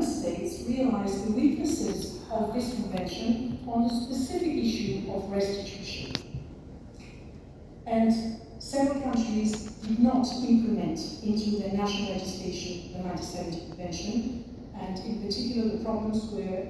member states realized the weaknesses of this convention on the specific issue of restitution. And several countries did not implement into their national legislation the 1970 Convention, and in particular the problems were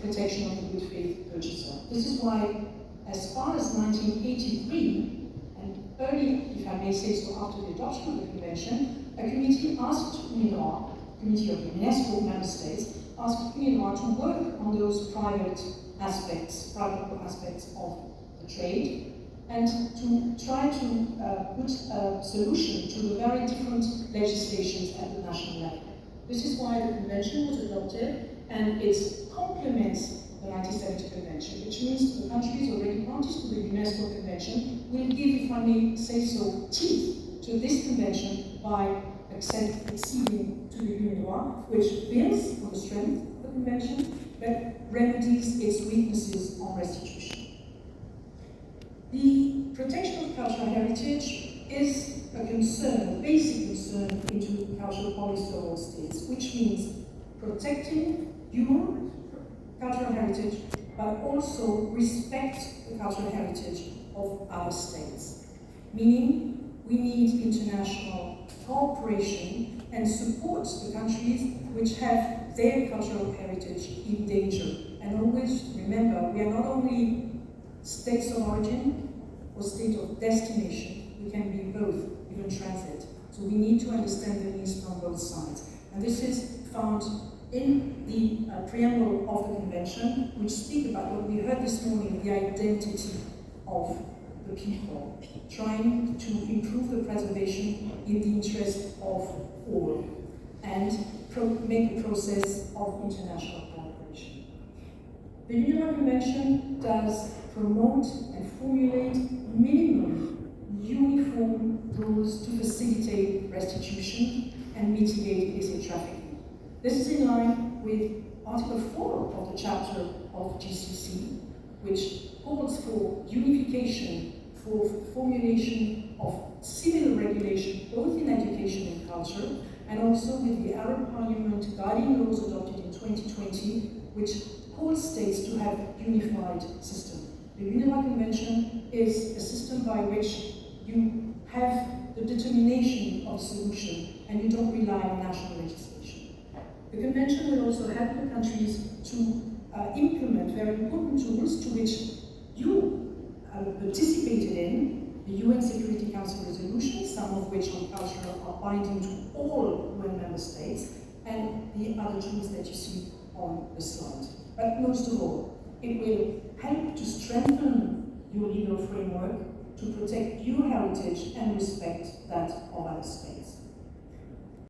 protection of the good faith purchaser. This is why, as far as 1983, and early, if I may say so, after the adoption of the Convention, a committee asked UNIDROIT, Committee of UNESCO member states, asked UNIDROIT to work on those private aspects of the trade, and to try to put a solution to the very different legislations at the national level. This is why the Convention was adopted, and it complements the 1970 Convention, which means the countries already parties to the UNESCO Convention will give, if I may say so, teeth to this Convention by acceding to the UNIDROIT, which builds on the strength of the Convention, but remedies its weaknesses on restitution. The protection of cultural heritage is a concern, a basic concern into cultural policy of all states, which means protecting your cultural heritage, but also respect the cultural heritage of other states. Meaning, we need international cooperation and support the countries which have their cultural heritage in danger. And always remember, we are not only states of origin or state of destination, we can be both, even transit. So we need to understand the needs from both sides. And this is found in the preamble of the Convention, which speak about what we heard this morning, the identity of the people, trying to improve the preservation in the interest of all, and make a process of international cooperation. The UNIDROIT Convention does promote and formulate minimum uniform rules to facilitate restitution and mitigate illicit trafficking. This is in line with Article 4 of the Chapter of GCC, which calls for unification for formulation of similar regulation both in education and culture, and also with the Arab Parliament guiding laws adopted in 2020, which calls states to have unified system. The UNIDROIT Convention is a system by which you have the determination of solution and you don't rely on national legislation. The Convention will also help the countries to implement very important tools to which you participated in, the UN Security Council resolutions, some of which on culture are binding to all UN member states, and the other tools that you see on the slide. But most of all, it will help to strengthen your legal framework to protect your heritage and respect that of other states.